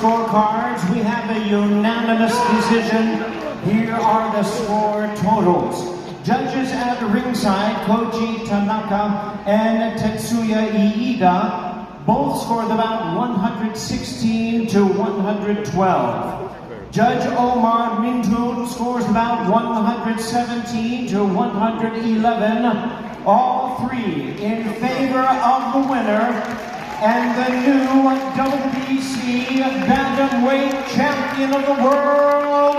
Scorecards, we have a unanimous decision. Here are the score totals. Judges at ringside, Koji Tanaka and Tetsuya Iida, both scored about 116 to 112. Judge Omar Mintun scores about 117 to 111. All three in favor of the winner and the new WBC Bantamweight Champion of the World,